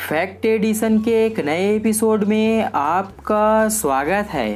Fact addition के एक नए एपिसोड में आपका स्वागत है।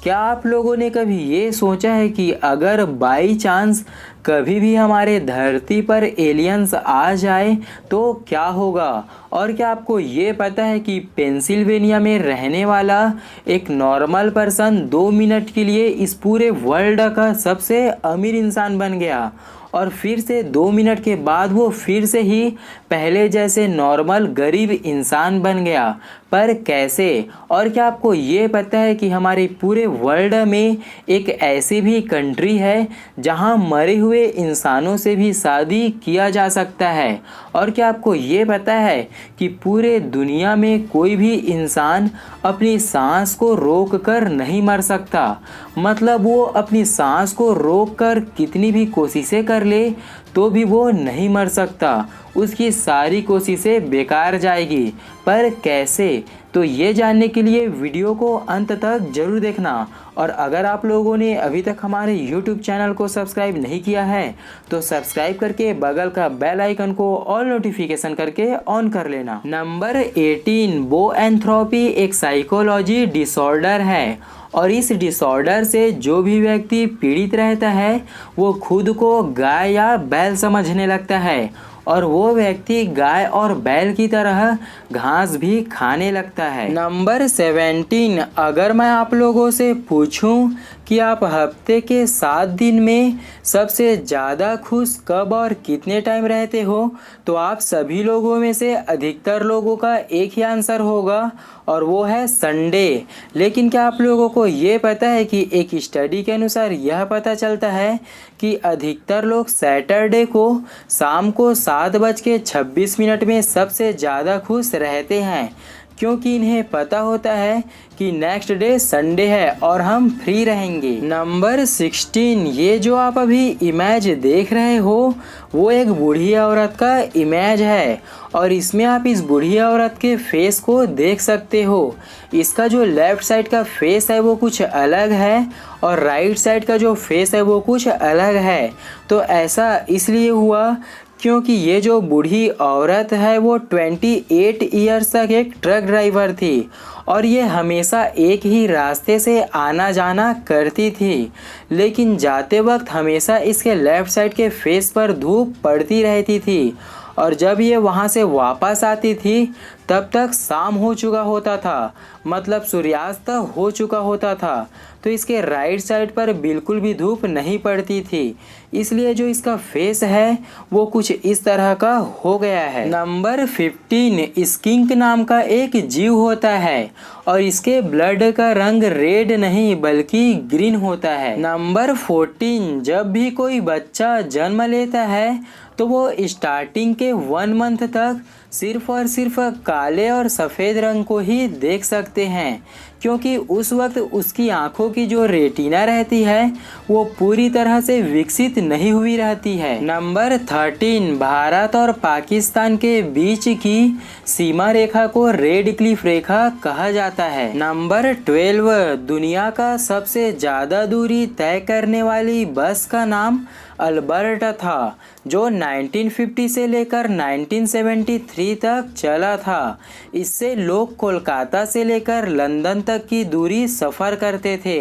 क्या आप लोगों ने कभी ये सोचा है कि अगर बाई चांस कभी भी हमारे धरती पर एलियंस आ जाए तो क्या होगा? और क्या आपको ये पता है कि पेंसिल्वेनिया में रहने वाला एक नॉर्मल पर्सन 2 मिनट के लिए इस पूरे वर्ल्ड का सबसे अमीर इंसान बन गया और फिर से 2 मिनट के बाद वो फिर से ही पहले जैसे नॉर्मल गरीब इंसान बन गया। पर कैसे? और क्या आपको ये पता है कि हमारे पूरे वर्ल्ड में एक ऐसी भी कंट्री है जहां मरे हुए इंसानों से भी शादी किया जा सकता है? और क्या आपको ये पता है कि पूरे दुनिया में कोई भी इंसान अपनी सांस को रोक कर नहीं मर सकता? मतलब वो अपनी सांस को रोक कर कितनी भी कोशिशें कर ले तो भी वो नहीं मर सकता, उसकी सारी कोशिशें बेकार जाएगी। पर कैसे? तो ये जानने के लिए वीडियो को अंत तक जरूर देखना। और अगर आप लोगों ने अभी तक हमारे YouTube चैनल को सब्सक्राइब नहीं किया है तो सब्सक्राइब करके बगल का बेल आइकन को ऑल नोटिफिकेशन करके ऑन कर लेना। नंबर 18, बोएंथ्रोपी एक साइकोलॉजी डिसऑर्डर है और इस डिसऑर्डर से जो भी व्यक्ति पीड़ित रहता है वो खुद को गाय या बैल समझने लगता है और वो व्यक्ति गाय और बैल की तरह घास भी खाने लगता है। नंबर 17, अगर मैं आप लोगों से पूछूं कि आप हफ्ते के 7 दिन में सबसे ज़्यादा खुश कब और कितने टाइम रहते हो तो आप सभी लोगों में से अधिकतर लोगों का एक ही आंसर होगा और वो है संडे। लेकिन क्या आप लोगों को ये पता है कि एक स्टडी के अनुसार यह पता चलता है कि अधिकतर लोग सैटरडे को शाम को 7:26 में सबसे ज़्यादा खुश रहते हैं, क्योंकि इन्हें पता होता है कि नेक्स्ट डे संडे है और हम फ्री रहेंगे। नंबर 16, ये जो आप अभी इमेज देख रहे हो वो एक बूढ़ी औरत का इमेज है और इसमें आप इस बूढ़ी औरत के फेस को देख सकते हो। इसका जो लेफ्ट साइड का फेस है वो कुछ अलग है और राइट साइड का जो फेस है वो कुछ अलग है। तो ऐसा इसलिए हुआ क्योंकि ये जो बूढ़ी औरत है वो 28 ईयर्स तक एक ट्रक ड्राइवर थी और ये हमेशा एक ही रास्ते से आना जाना करती थी, लेकिन जाते वक्त हमेशा इसके लेफ़्ट साइड के फेस पर धूप पड़ती रहती थी और जब ये वहाँ से वापस आती थी तब तक शाम हो चुका होता था, मतलब सूर्यास्त हो चुका होता था। तो इसके राइट साइड पर बिल्कुल भी धूप नहीं पड़ती थी, इसलिए जो इसका फेस है वो कुछ इस तरह का हो गया है। नंबर 15, स्किंक नाम का एक जीव होता है और इसके ब्लड का रंग रेड नहीं बल्कि ग्रीन होता है। नंबर 14, जब भी कोई बच्चा जन्म लेता है तो वो स्टार्टिंग के 1 मंथ तक सिर्फ और सिर्फ काले और सफ़ेद रंग को ही देख सकते हैं, क्योंकि उस वक्त उसकी आंखों की जो रेटिना रहती है वो पूरी तरह से विकसित नहीं हुई रहती है। नंबर 13, भारत और पाकिस्तान के बीच की सीमा रेखा को रेड क्लिफ रेखा कहा जाता है। नंबर 12, दुनिया का सबसे ज़्यादा दूरी तय करने वाली बस का नाम अल्बर्ट था, जो 1950 से लेकर 1973 तक चला था। इससे लोग कोलकाता से लेकर लंदन तक की दूरी सफ़र करते थे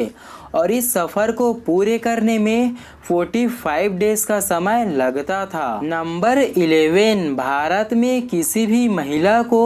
और इस सफ़र को पूरे करने में 45 डेज का समय लगता था। नंबर 11, भारत में किसी भी महिला को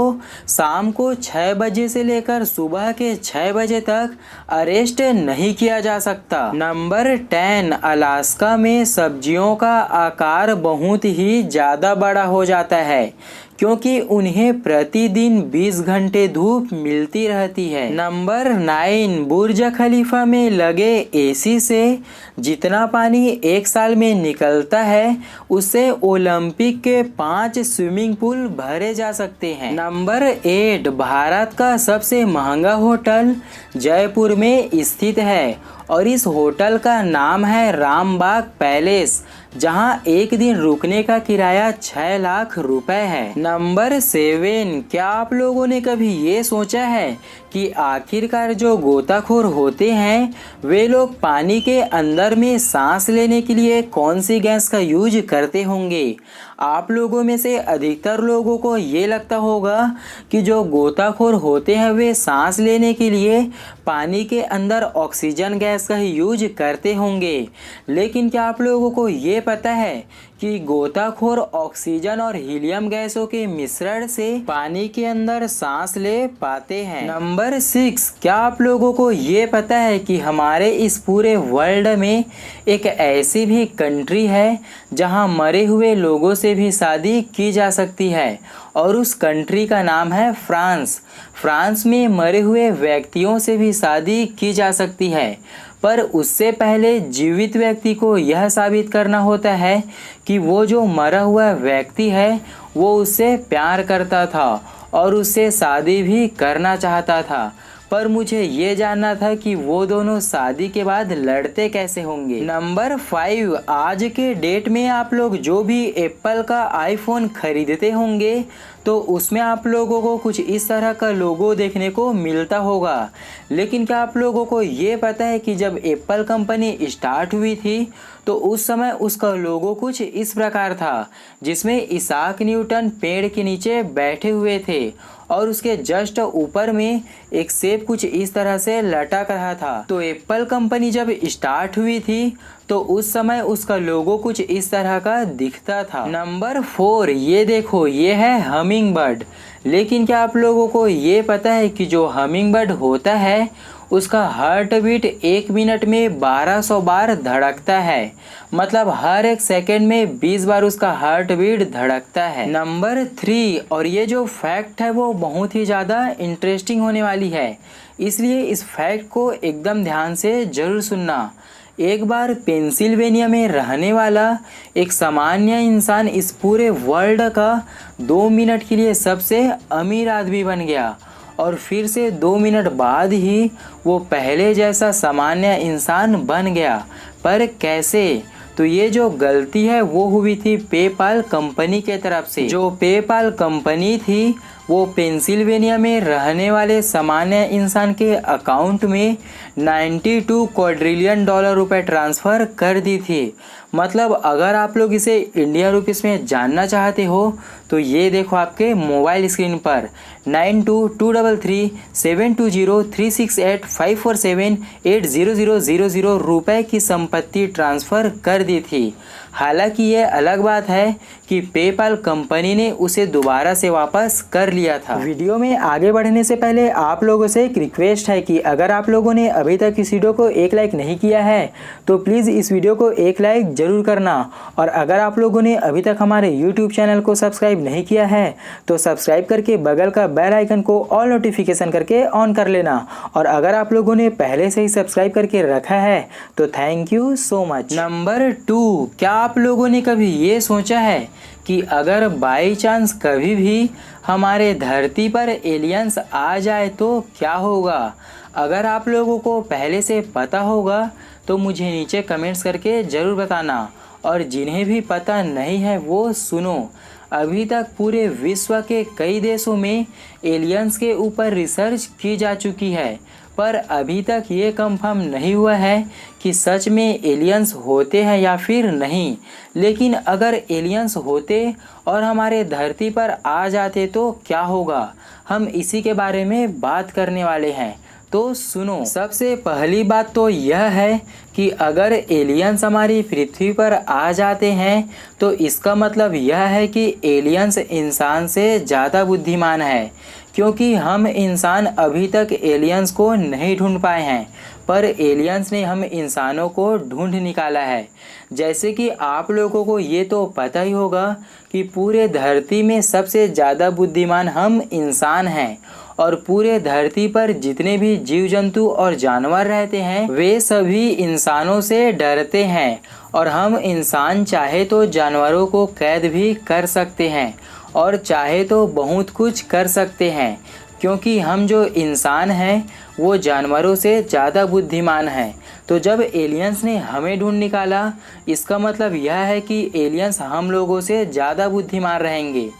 शाम को 6 बजे से लेकर सुबह के 6 बजे तक अरेस्ट नहीं किया जा सकता। नंबर 10, अलास्का में सब्जियों का आकार बहुत ही ज़्यादा बड़ा हो जाता है क्योंकि उन्हें प्रतिदिन 20 घंटे धूप मिलती रहती है। नंबर 9, बुर्ज खलीफा में लगे एसी से जितना पानी एक साल में निकलता है उससे ओलंपिक के 5 स्विमिंग पूल भरे जा सकते हैं। नंबर 8, भारत का सबसे महंगा होटल जयपुर में स्थित है और इस होटल का नाम है रामबाग पैलेस, जहां एक दिन रुकने का किराया 6 लाख रुपए है। नंबर 7, क्या आप लोगों ने कभी ये सोचा है कि आखिरकार जो गोताखोर होते हैं वे लोग पानी के अंदर में सांस लेने के लिए कौन सी गैस का यूज करते होंगे। आप लोगों में से अधिकतर लोगों को ये लगता होगा कि जो गोताखोर होते हैं वे सांस लेने के लिए पानी के अंदर ऑक्सीजन गैस का ही यूज करते होंगे, लेकिन क्या आप लोगों को ये पता है कि गोताखोर ऑक्सीजन और हीलियम गैसों के मिश्रण से पानी के अंदर सांस ले पाते हैं। नंबर 6, क्या आप लोगों को ये पता है कि हमारे इस पूरे वर्ल्ड में एक ऐसी भी कंट्री है जहां मरे हुए लोगों से भी शादी की जा सकती है और उस कंट्री का नाम है फ्रांस। फ्रांस में मरे हुए व्यक्तियों से भी शादी की जा सकती है, पर उससे पहले जीवित व्यक्ति को यह साबित करना होता है कि वो जो मरा हुआ व्यक्ति है वो उससे प्यार करता था और उससे शादी भी करना चाहता था। पर मुझे ये जानना था कि वो दोनों शादी के बाद लड़ते कैसे होंगे। नंबर 5, आज के डेट में आप लोग जो भी एप्पल का आईफोन खरीदते होंगे तो उसमें आप लोगों को कुछ इस तरह का लोगो देखने को मिलता होगा। लेकिन क्या आप लोगों को ये पता है कि जब एप्पल कंपनी स्टार्ट हुई थी तो उस समय उसका लोगो कुछ इस प्रकार था, जिसमें इसाक न्यूटन पेड़ के नीचे बैठे हुए थे और उसके जस्ट ऊपर में एक सेब कुछ इस तरह से लटक रहा था। तो एप्पल कंपनी जब स्टार्ट हुई थी तो उस समय उसका लोगो कुछ इस तरह का दिखता था। नंबर 4, ये देखो, ये है हमिंग बर्ड। लेकिन क्या आप लोगों को ये पता है कि जो हमिंग बर्ड होता है उसका हार्ट बीट 1 मिनट में 1200 बार धड़कता है, मतलब हर 1 सेकेंड में 20 बार उसका हार्ट बीट धड़कता है। नंबर 3, और ये जो फैक्ट है वो बहुत ही ज़्यादा इंटरेस्टिंग होने वाली है, इसलिए इस फैक्ट को एकदम ध्यान से ज़रूर सुनना। एक बार पेंसिल्वेनिया में रहने वाला एक सामान्य इंसान इस पूरे वर्ल्ड का 2 मिनट के लिए सबसे अमीर आदमी बन गया और फिर से 2 मिनट बाद ही वो पहले जैसा सामान्य इंसान बन गया। पर कैसे? तो ये जो गलती है वो हुई थी पेपाल कंपनी के तरफ से। जो पेपाल कंपनी थी वो पेंसिल्वेनिया में रहने वाले सामान्य इंसान के अकाउंट में 92 क्वाड्रिलियन डॉलर रुपए ट्रांसफ़र कर दी थी। मतलब अगर आप लोग इसे इंडिया रुपीस में जानना चाहते हो तो ये देखो आपके मोबाइल स्क्रीन पर 922372036854780000 रुपए की संपत्ति ट्रांसफ़र कर दी थी। हालांकि ये अलग बात है कि पेपाल कंपनी ने उसे दोबारा से वापस कर लिया था। वीडियो में आगे बढ़ने से पहले आप लोगों से एक रिक्वेस्ट है कि अगर आप लोगों ने अभी तक इस वीडियो को 1 लाइक नहीं किया है तो प्लीज़ इस वीडियो को 1 लाइक ज़रूर करना, और अगर आप लोगों ने अभी तक हमारे यूट्यूब चैनल को सब्सक्राइब नहीं किया है तो सब्सक्राइब करके बगल का बेल आइकन को ऑल नोटिफिकेशन करके ऑन कर लेना, और अगर आप लोगों ने पहले से ही सब्सक्राइब करके रखा है तो thank you so much. Number 2, क्या आप लोगों ने कभी ये सोचा है कि अगर बाई चांस कभी भी हमारे धरती पर एलियंस आ जाए तो क्या होगा? अगर आप लोगों को पहले से पता होगा तो मुझे नीचे कमेंट्स करके ज़रूर बताना, और जिन्हें भी पता नहीं है वो सुनो। अभी तक पूरे विश्व के कई देशों में एलियंस के ऊपर रिसर्च की जा चुकी है, पर अभी तक ये कंफर्म नहीं हुआ है कि सच में एलियंस होते हैं या फिर नहीं। लेकिन अगर एलियंस होते और हमारे धरती पर आ जाते तो क्या होगा, हम इसी के बारे में बात करने वाले हैं। तो सुनो, सबसे पहली बात तो यह है कि अगर एलियंस हमारी पृथ्वी पर आ जाते हैं तो इसका मतलब यह है कि एलियंस इंसान से ज़्यादा बुद्धिमान है, क्योंकि हम इंसान अभी तक एलियंस को नहीं ढूंढ पाए हैं, पर एलियंस ने हम इंसानों को ढूंढ निकाला है। जैसे कि आप लोगों को ये तो पता ही होगा कि पूरे धरती में सबसे ज़्यादा बुद्धिमान हम इंसान हैं, और पूरे धरती पर जितने भी जीव जंतु और जानवर रहते हैं वे सभी इंसानों से डरते हैं, और हम इंसान चाहे तो जानवरों को कैद भी कर सकते हैं और चाहे तो बहुत कुछ कर सकते हैं, क्योंकि हम जो इंसान हैं वो जानवरों से ज़्यादा बुद्धिमान हैं। तो जब एलियंस ने हमें ढूंढ निकाला इसका मतलब यह है कि एलियंस हम लोगों से ज़्यादा बुद्धिमान रहेंगे।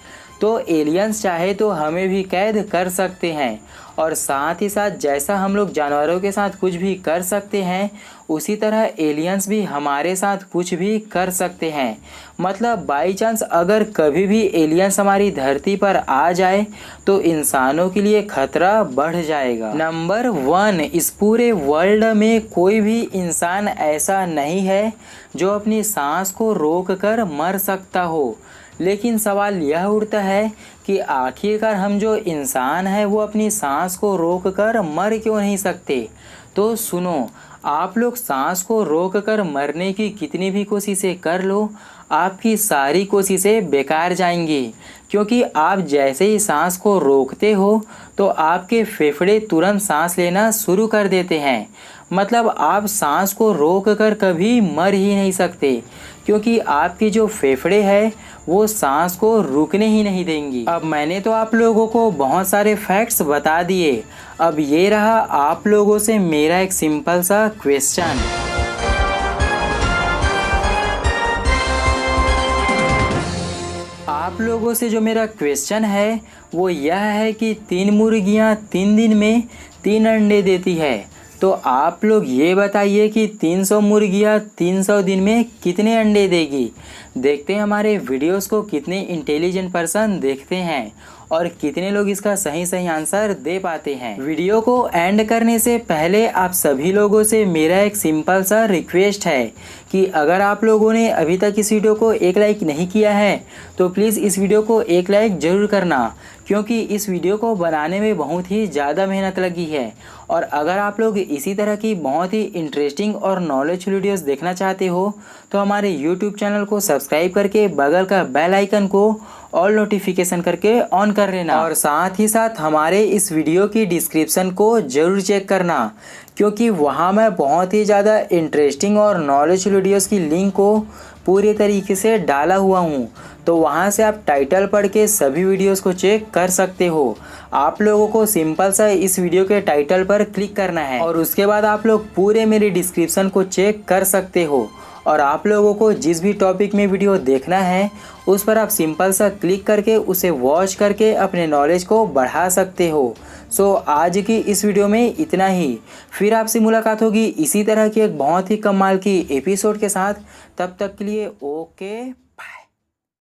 तो एलियंस चाहे तो हमें भी कैद कर सकते हैं, और साथ ही साथ जैसा हम लोग जानवरों के साथ कुछ भी कर सकते हैं उसी तरह एलियंस भी हमारे साथ कुछ भी कर सकते हैं। मतलब बाई चांस अगर कभी भी एलियंस हमारी धरती पर आ जाए तो इंसानों के लिए खतरा बढ़ जाएगा। नंबर 1, इस पूरे वर्ल्ड में कोई भी इंसान ऐसा नहीं है जो अपनी सांस को रोककर मर सकता हो। लेकिन सवाल यह उठता है कि आखिरकार हम जो इंसान हैं वो अपनी सांस को रोककर मर क्यों नहीं सकते। तो सुनो, आप लोग सांस को रोककर मरने की कितनी भी कोशिशें कर लो, आपकी सारी कोशिशें बेकार जाएंगी, क्योंकि आप जैसे ही सांस को रोकते हो तो आपके फेफड़े तुरंत सांस लेना शुरू कर देते हैं। मतलब आप सांस को रोककर कभी मर ही नहीं सकते, क्योंकि आपकी जो फेफड़े हैं वो सांस को रुकने ही नहीं देंगी। अब मैंने तो आप लोगों को बहुत सारे फैक्ट्स बता दिए, अब ये रहा आप लोगों से मेरा एक सिंपल सा क्वेश्चन। आप लोगों से जो मेरा क्वेश्चन है वो यह है कि 3 मुर्गियां 3 दिन में 3 अंडे देती है, तो आप लोग ये बताइए कि 300 मुर्गियां 300 दिन में कितने अंडे देगी। देखते हैं हमारे वीडियोस को कितने इंटेलिजेंट पर्सन देखते हैं और कितने लोग इसका सही आंसर दे पाते हैं। वीडियो को एंड करने से पहले आप सभी लोगों से मेरा एक सिंपल सा रिक्वेस्ट है कि अगर आप लोगों ने अभी तक इस वीडियो को एक लाइक नहीं किया है तो प्लीज़ इस वीडियो को एक लाइक ज़रूर करना, क्योंकि इस वीडियो को बनाने में बहुत ही ज़्यादा मेहनत लगी है। और अगर आप लोग इसी तरह की बहुत ही इंटरेस्टिंग और नॉलेजफुल वीडियोस देखना चाहते हो तो हमारे यूट्यूब चैनल को सब्सक्राइब करके बगल का बेल आइकन को ऑल नोटिफिकेशन करके ऑन कर लेना, और साथ ही साथ हमारे इस वीडियो की डिस्क्रिप्शन को ज़रूर चेक करना, क्योंकि वहाँ मैं बहुत ही ज़्यादा इंटरेस्टिंग और नॉलेजफुल वीडियोस की लिंक को पूरे तरीके से डाला हुआ हूँ, तो वहाँ से आप टाइटल पढ़ के सभी वीडियोस को चेक कर सकते हो। आप लोगों को सिंपल सा इस वीडियो के टाइटल पर क्लिक करना है और उसके बाद आप लोग पूरे मेरे डिस्क्रिप्शन को चेक कर सकते हो, और आप लोगों को जिस भी टॉपिक में वीडियो देखना है उस पर आप सिंपल सा क्लिक करके उसे वॉच करके अपने नॉलेज को बढ़ा सकते हो। सो आज की इस वीडियो में इतना ही, फिर आपसे मुलाकात होगी इसी तरह की एक बहुत ही कमाल की एपिसोड के साथ। तब तक के लिए ओके।